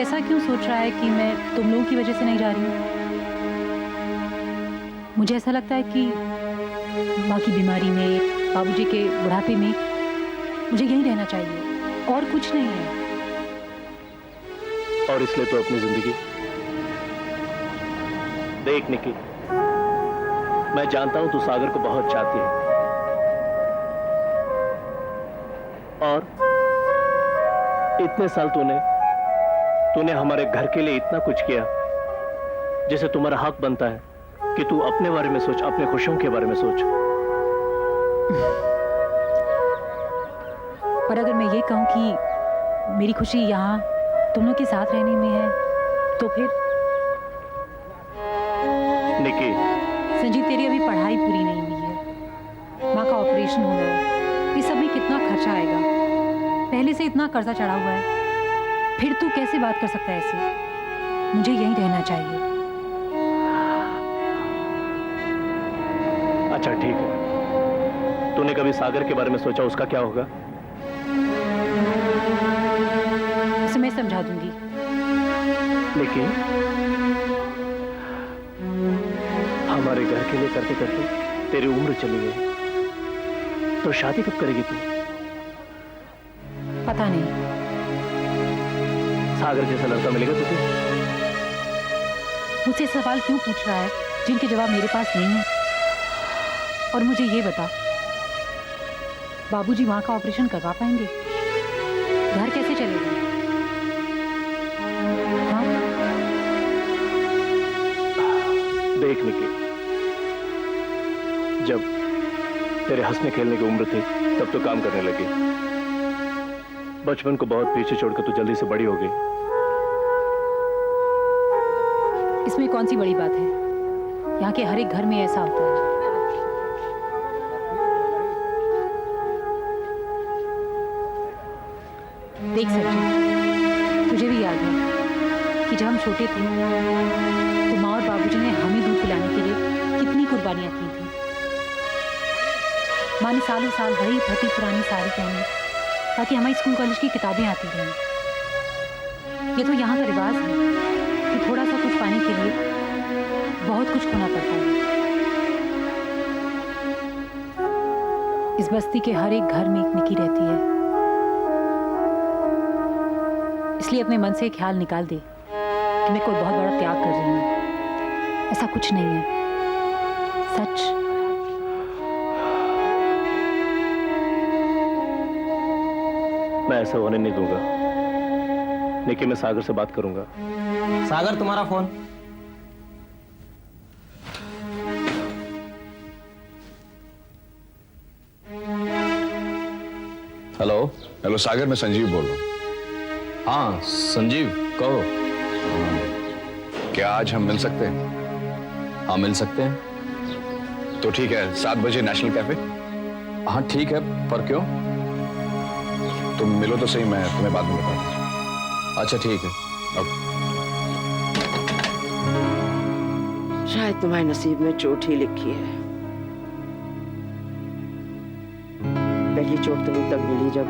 ऐसा क्यों सोच रहा है कि मैं तुम लोगों की वजह से नहीं जा रही हूँ? मुझे ऐसा लगता है कि माँ की बीमारी में, बाबूजी के बुढ़ापे में मुझे यहीं रहना चाहिए और कुछ नहीं है। और इसलिए तो अपनी जिंदगी देख निकी, मैं जानता हूं तू सागर को बहुत चाहती है और इतने साल तूने हमारे घर के लिए इतना कुछ किया, जैसे तुम्हारा हक बनता है कि तू अपने बारे में सोच, अपने खुशियों के बारे में सोच। पर अगर मैं ये कहूं कि मेरी खुशी यहाँ तुम लोग के साथ रहने में है, तो फिर निकी, संजीव तेरी अभी पढ़ाई पूरी नहीं हुई है, माँ का ऑपरेशन होना है, इस सब में कितना खर्चा आएगा, पहले से इतना कर्जा चढ़ा हुआ है, फिर तू कैसे बात कर सकता है ऐसे? मुझे यहीं रहना चाहिए। अच्छा ठीक है, तूने कभी सागर के बारे में सोचा उसका क्या होगा? उसे मैं समझा दूंगी। लेकिन हमारे घर के लिए करते करते तेरी उम्र चली गई, तो शादी कब करेगी तू? पता नहीं। सागर जैसा लड़का मिलेगा तुझे? मुझसे सवाल क्यों पूछ रहा है जिनके जवाब मेरे पास नहीं है? और मुझे ये बता, बाबूजी माँ का ऑपरेशन करवा पाएंगे? घर कैसे चलेगा? हाँ? देख निकी, जब तेरे हंसने खेलने की उम्र थी तब तो काम करने लगी, बचपन को बहुत पीछे छोड़कर तू जल्दी से बड़ी हो गई। इसमें कौन सी बड़ी बात है? यहाँ के हर एक घर में ऐसा होता है। देख सच्ची, तुझे भी याद है कि जब हम छोटे थे तो माँ और बाबूजी ने हमें दूध पिलाने के लिए कितनी कुर्बानियां की थी। माँ ने सालों साल वही फटी पुरानी साड़ी पहनी ताकि हमारी स्कूल कॉलेज की किताबें आती रहें। ये तो यहाँ का रिवाज है कि थोड़ा सा कुछ पाने के लिए बहुत कुछ खोना पड़ता है। इस बस्ती के हर एक घर में एक निकी रहती है, इसलिए अपने मन से ख्याल निकाल दे कि मैं कोई बहुत बड़ा त्याग कर रही हूँ। ऐसा कुछ नहीं है, सच। मैं ऐसा होने नहीं दूंगा, लेकिन मैं सागर से बात करूंगा। सागर, तुम्हारा फोन। हेलो। हेलो सागर, मैं संजीव बोल रहा हूँ। हाँ संजीव, कहो। क्या आज हम मिल सकते हैं? हाँ मिल सकते हैं। तो ठीक है, 7 बजे नेशनल कैफे। हाँ ठीक है, पर क्यों? तुम मिलो तो सही, मैं तुम्हें बाद में बताता हूँ। अच्छा ठीक है। अब शायद तुम्हारे नसीब में चोट ही लिखी है। पहली चोट तुम्हें तब मिली जब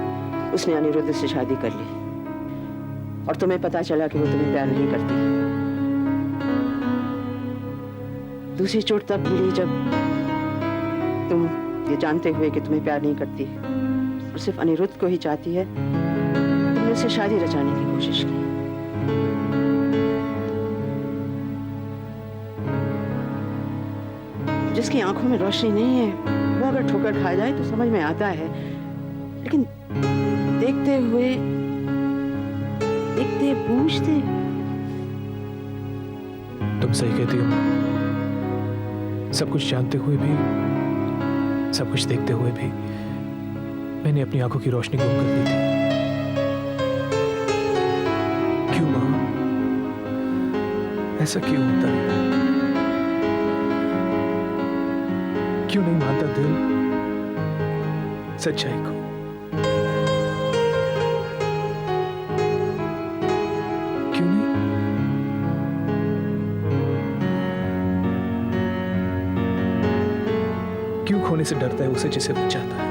उसने अनिरुद्ध से शादी कर ली और तुम्हें पता चला कि वो तुम्हें प्यार नहीं करती। दूसरी चोट तब मिली जब तुम ये जानते हुए कि तुम्हें प्यार नहीं करती और सिर्फ अनिरुद्ध को ही चाहती है, तुमने उससे शादी रचाने की कोशिश की। जिसकी आंखों में रोशनी नहीं है वो अगर ठोकर खा जाए तो समझ में आता है, लेकिन देखते हुए देखते बूझते। तुम सही कहती हो। सब कुछ जानते हुए भी, सब कुछ देखते हुए भी मैंने अपनी आंखों की रोशनी गुम कर दी थी। क्यों मां, ऐसा क्यों होता है? क्यों नहीं मानता दिल सच्चाई को? क्यों नहीं? क्यों खोने से डरता है उसे जिसे वो चाहता है?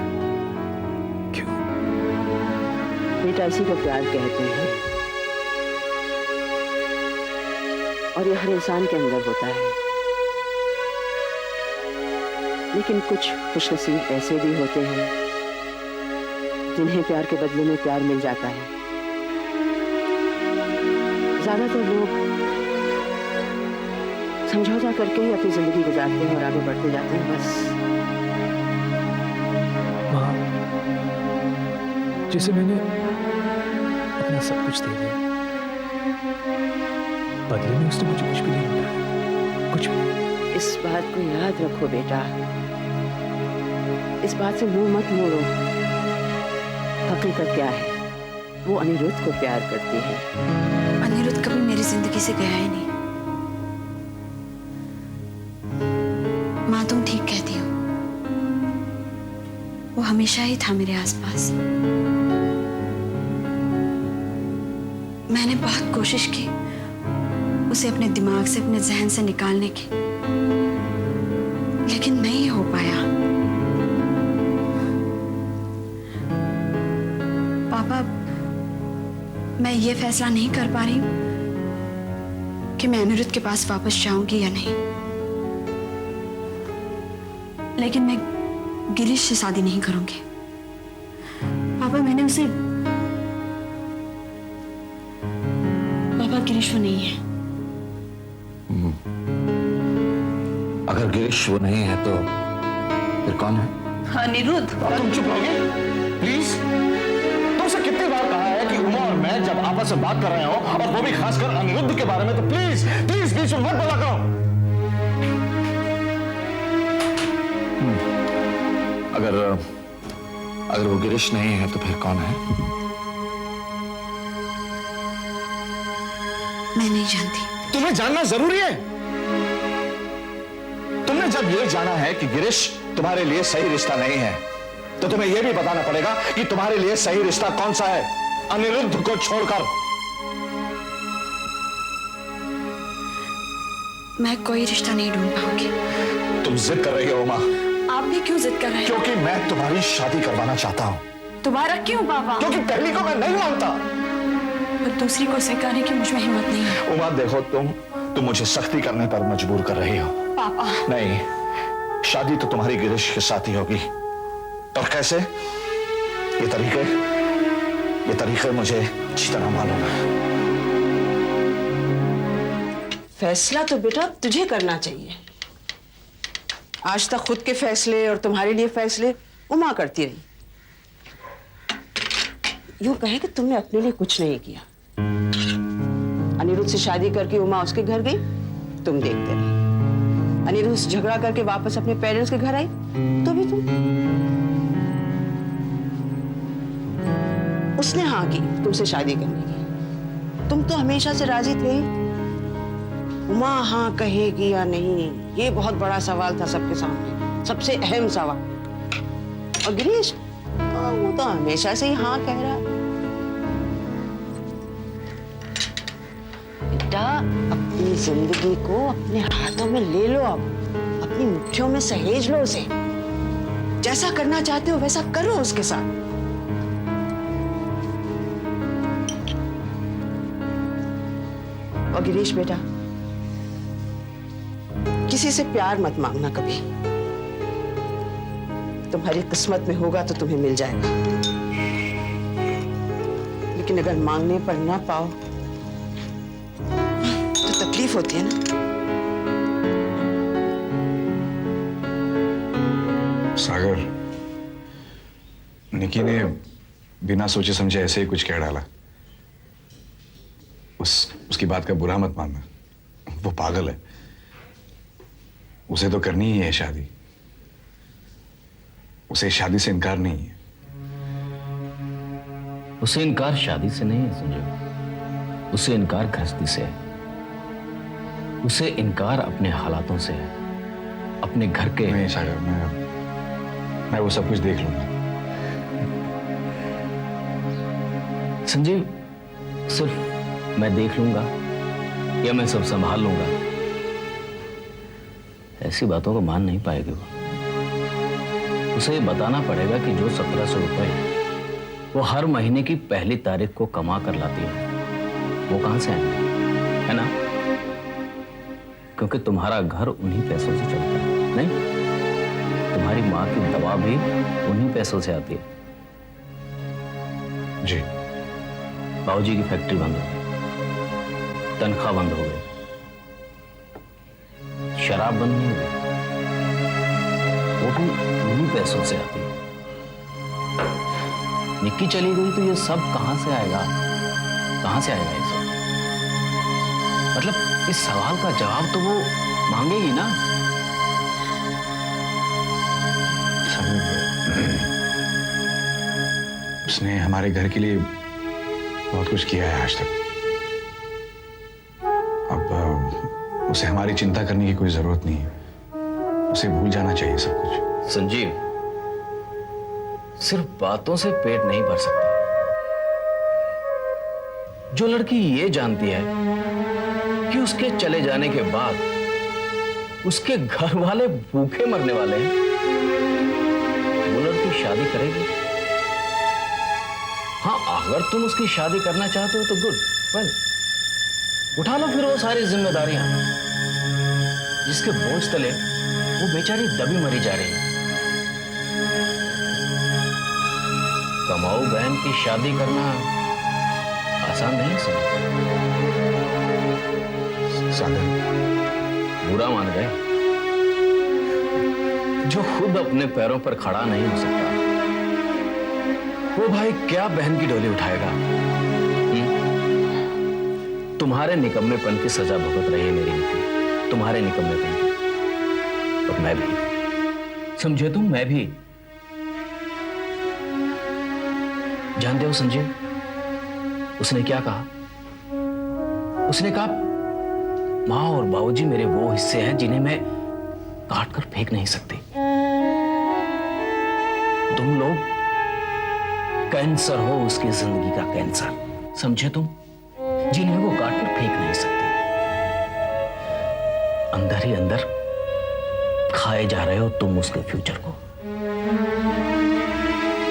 बेटा, इसी को प्यार कहते हैं। और ये हर इंसान के अंदर होता है। लेकिन कुछ खुशनसीब ऐसे भी होते हैं जिन्हें प्यार के बदले में प्यार मिल जाता है। ज्यादातर लोग समझौता करके ही अपनी जिंदगी गुजारते हैं और आगे बढ़ते जाते हैं बस। माँ, जिसे मैंने अपना सब कुछ दे दिया, बदले में उसने मुझे कुछ भी नहीं लौटाया, कुछ भी। इस बात को याद रखो बेटा, इस बात से मुंह मत मोड़ो। हकीकत क्या है? वो अनिरुद्ध को प्यार करती है। अनिरुद्ध कभी मेरी जिंदगी से गया ही नहीं। माँ, तुम ठीक कहती हो, वो हमेशा ही था मेरे आसपास। मैंने बहुत कोशिश की उसे अपने दिमाग से, अपने जहन से निकालने की, लेकिन नहीं हो पाया। पापा, मैं ये फैसला नहीं कर पा रही कि मैं अनिरुद्ध के पास वापस जाऊंगी या नहीं, लेकिन मैं गिरीश से शादी नहीं करूंगी। पापा, मैंने उसे, पापा गिरीश वो नहीं है। अगर गिरीश वो नहीं है तो फिर कौन है? अनिरुद्ध। तुम चुप रहोगे प्लीज? तुमसे कितनी बार कहा है कि उमा और मैं जब आपस में बात कर रहे हो, और वो भी खासकर अनिरुद्ध के बारे में, तो प्लीज प्लीज बीच में मत बोला करो। अगर वो गिरीश नहीं है तो फिर कौन है? मैं नहीं जानती। तुम्हें जानना जरूरी है। तुमने जब ये जाना है कि गिरीश तुम्हारे लिए सही रिश्ता नहीं है, तो तुम्हें यह भी बताना पड़ेगा कि तुम्हारे लिए सही रिश्ता कौन सा है, अनिरुद्ध को छोड़कर। मैं कोई रिश्ता नहीं ढूंढ पाऊंगी। तुम जिद कर रही हो उमा। आप भी क्यों जिद कर रहे हैं? क्योंकि मैं तुम्हारी शादी करवाना चाहता हूं। दोबारा क्यों पापा? क्योंकि पहली को मैं नहीं मानता, और दूसरी को स्वीकारने की मुझ में हिम्मत नहीं है। उमा देखो, तुम मुझे सख्ती करने पर मजबूर कर रही हो। पापा नहीं, शादी तो तुम्हारी गिरीश के साथ ही होगी। और कैसे? ये तरीके मुझे अच्छी तरह मालूम है। फैसला तो बेटा तुझे करना चाहिए। आज तक खुद के फैसले और तुम्हारे लिए फैसले उमा करती रही। यूं कहे कि तुमने अपने लिए कुछ नहीं किया। अनिरुद्ध से शादी करके उमा उसके घर गई, तुम देखते रहे। अनिरुद्ध से झगड़ा करके वापस अपने पेरेंट्स के घर आई, तो भी तुम। उसने हाँ की तुमसे शादी करने की, तुम तो हमेशा से राजी थे। उमा हाँ कहेगी या नहीं, ये बहुत बड़ा सवाल था सबके सामने, सबसे अहम सवाल। और गिरीश, वो तो हमेशा से ही हाँ कह रहा। बेटा, अपनी जिंदगी को अपने हाथों में ले लो, अब अपनी मुट्ठियों में सहेज लो उसे। जैसा करना चाहते हो वैसा करो उसके साथ। और गिरीश बेटा, किसी से प्यार मत मांगना कभी। तुम्हारी किस्मत में होगा तो तुम्हें मिल जाएगा, लेकिन अगर मांगने पर ना पाओ तो तकलीफ होती है ना। सागर, निकी ने बिना सोचे समझे ऐसे ही कुछ कह डाला। उसकी बात का बुरा मत मानना, वो पागल है। उसे तो करनी ही है शादी, उसे शादी से इनकार नहीं है। उसे इनकार शादी से नहीं है संजय, उसे इनकार गृहस्थी से है। उसे इनकार अपने हालातों से है, अपने घर के। नहीं सागर, मैं वो सब कुछ देख लूंगा। संजीव, सिर्फ मैं देख लूंगा या मैं सब संभाल लूंगा, ऐसी बातों को मान नहीं पाएगी वो। उसे ये बताना पड़ेगा कि जो 1700 रुपए वो हर महीने की पहली तारीख को कमा कर लाती है, वो कहां से आएंगे, है ना? क्योंकि तुम्हारा घर उन्हीं पैसों से चलता है, नहीं? तुम्हारी माँ की दवा भी उन्हीं पैसों से आती है। जी। बाबूजी की फैक्ट्री बंद हो गई, तनख्वाह बंद हो गई, शराब बंद नहीं हुई, वो भी उन्हीं पैसों से आती है। निक्की चली गई तो ये सब कहां से आएगा? कहां से आएगा ये सब? मतलब इस सवाल का जवाब तो वो मांगेगी ना। उसने हमारे घर के लिए बहुत कुछ किया है आज तक। अब उसे हमारी चिंता करने की कोई जरूरत नहीं है। उसे भूल जाना चाहिए सब कुछ। संजीव, सिर्फ बातों से पेट नहीं भर सकता। जो लड़की ये जानती है कि उसके चले जाने के बाद उसके घर वाले भूखे मरने वाले हैं, वो लड़की शादी करेगी। हाँ, अगर तुम उसकी शादी करना चाहते हो तो गुड, वेल, उठा लो फिर वो सारी जिम्मेदारियां जिसके बोझ तले वो बेचारी दबी मरी जा रही है। कमाऊ बहन की शादी करना आसान नहीं है। सागर, बुरा मान गए। जो खुद अपने पैरों पर खड़ा नहीं हो सकता, वो भाई क्या बहन की डोली उठाएगा? तुम्हारे निकम्मेपन की सजा भुगत रही है मेरी निक्की, तुम्हारे निकम्मेपन की। और मैं भी, समझे तुम, मैं भी। जानते हो संजीव, उसने क्या कहा? उसने कहा, माँ और बाबूजी मेरे वो हिस्से हैं जिन्हें मैं काट कर फेंक नहीं सकती। तुम लोग कैंसर हो, उसकी जिंदगी का कैंसर, समझे तुम, जिन्हें वो काट कर फेंक नहीं सकती। अंदर ही अंदर खाए जा रहे हो तुम उसके फ्यूचर को।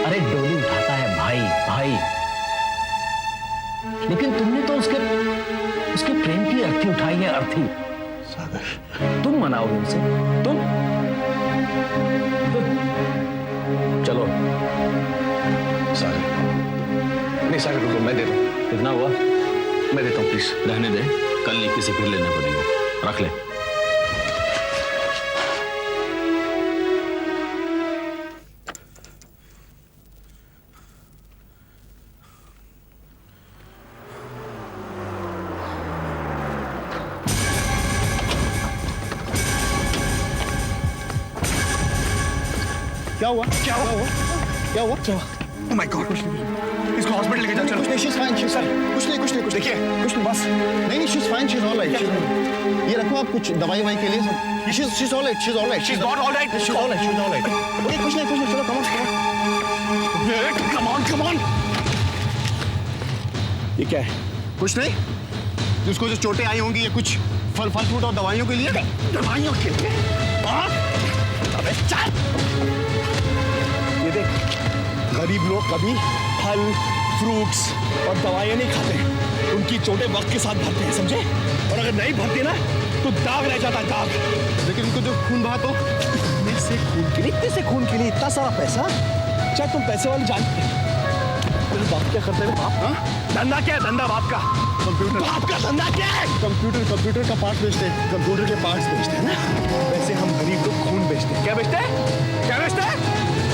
अरे डोली उठाता है भाई, भाई, लेकिन तुमने तो उसके प्रेम की अर्थी उठाई है, अर्थी। सागर, तुम मनाओगे उसे, तुम? चलो सागर, नहीं सागर रुको, मैं देता हूं। कितना हुआ? मैं देता हूं, प्लीज। रहने दे, कल नहीं किसी फिर लेने पड़ेंगे, रख ले। क्या हुआ? क्या हुआ? क्या हुआ? क्या हुआ? Oh my God! इसको हॉस्पिटल लेके जाओ, चलो। नहीं, she's fine, she's fine. कुछ नहीं, कुछ देखिए, कुछ नहीं, बस। नहीं, she's fine, she's all right. ये रखो आप कुछ दवाई के लिए सब। She's all right, she's all right. She's not all right. She's all right, she's all right. Okay, कुछ नहीं, चलो, come on. ये क्या है? कुछ नहीं। जिसको जो चोटें आई होंगी, ये कुछ फल फ्रूट और दवाइयों के लिए। दवाइयों के लिए? हाँ? अबे चल! ये देख, गरीब लोग कभी फल, फ्रूट्स और दवाइयाँ नहीं खाते। उनकी चोटें वक्त के साथ भरते हैं, समझे? और अगर नहीं भरते ना, तो दाग रह जाता है, दाग। लेकिन उनको जो खून बहा तो इतने से खून के लिए इतना सारा पैसा? चाहे तुम पैसे वाले जानते हैं। तेरे बाप क्या करते हैं? बाप? हाँ? धंधा क्या है? धंधा बाप का। कंप्यूटर। बाप का धंधा क्या है? कंप्यूटर का पार्ट बेचते हैं। कंप्यूटर के पार्ट्स बेचते हैं ना? वैसे हम गरीब लोग खून बेचते हैं। क्या बेचते हैं? क्या बेचते हैं?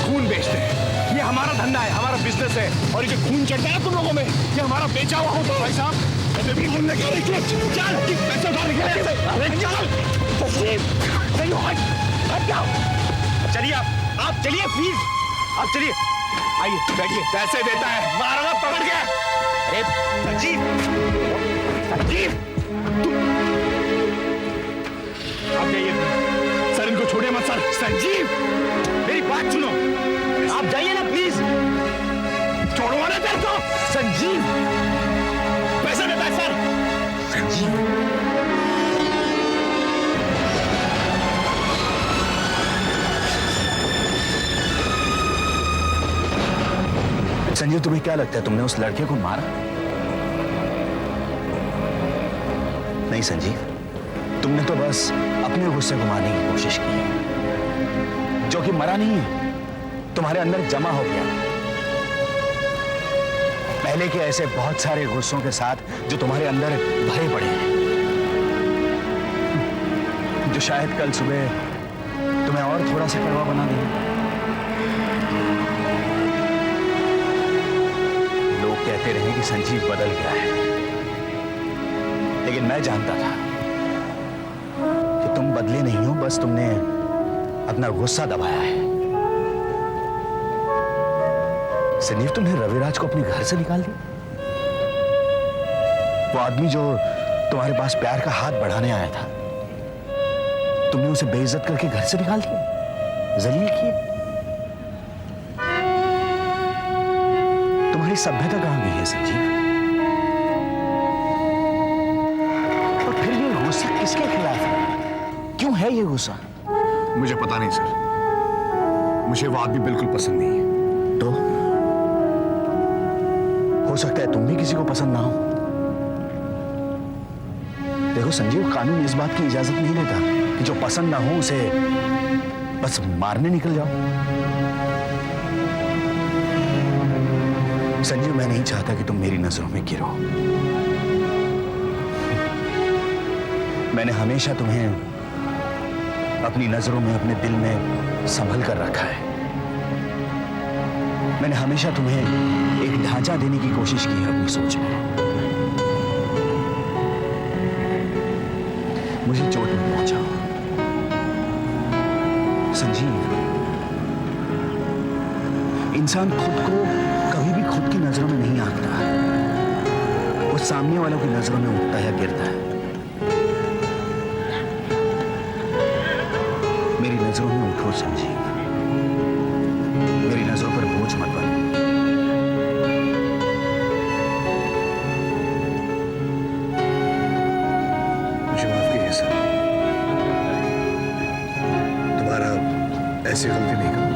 खून बेचते हैं। ये हमारा धंधा है, हमारा बिजनेस है। और ये जो खून चढ़ता है तुम लोगों में, ये हमारा बेचा हुआ होता है। भाई साहब, खून लेके चल, पैसे उठा चलिए, आप चलिए प्लीज, आप चलिए, आइए बैठिए। पैसे देता है, मारूंगा पकड़ के। अरे संजीव, आप जाइए सर, इनको छोड़िए मत सर। संजीव, मेरी बात सुनो, आप जाइए ना प्लीज। छोड़ो ना तेरे को। संजीव, पैसा देता है सर। संजीव, संजीव, तुम्हें क्या लगता है तुमने उस लड़के को मारा? नहीं संजीव, तुमने तो बस अपने गुस्से को मारने की कोशिश की है, जो कि मरा नहीं है, तुम्हारे अंदर जमा हो गया। पहले के ऐसे बहुत सारे गुस्सों के साथ जो तुम्हारे अंदर भरे पड़े हैं, जो शायद कल सुबह तुम्हें और थोड़ा सा कड़वा बना देंगे। लोग कहते रहे कि संजीव बदल गया है, लेकिन मैं जानता था कि तुम बदले नहीं हो, बस तुमने अपना गुस्सा दबाया है। संजीव, तुमने रविराज को अपने घर से निकाल दिया। वो आदमी जो तुम्हारे पास प्यार का हाथ बढ़ाने आया था, तुमने उसे बेइज्जत करके घर से निकाल दिया, जलील किया। तुम्हारी सभ्यता कहां गई है संजीव? और फिर ये गुस्सा किसके खिलाफ है? क्यों है ये गुस्सा? मुझे पता नहीं सर, मुझे वो आदमी बिल्कुल पसंद नहीं है। तो हो सकता है तुम भी किसी को पसंद ना हो। देखो संजीव, कानून इस बात की इजाजत नहीं देता कि जो पसंद ना हो उसे बस मारने निकल जाओ। संजीव, मैं नहीं चाहता कि तुम मेरी नजरों में गिरो। मैंने हमेशा तुम्हें अपनी नजरों में, अपने दिल में संभल कर रखा है। मैंने हमेशा तुम्हें एक ढांचा देने की कोशिश की है अपनी सोच में। मुझे चोट मत पहुंचाओ संजीव। इंसान खुद को कभी भी खुद की नजरों में नहीं आंकता, वो सामने वालों की नजरों में उठता है, गिरता है। मेरी नजरों में उठो संजीव, मेरी नजरों पर बोझ मत बनो। मुझे माफ कीजिए सर, दोबारा ऐसी गलती नहीं करूंगा।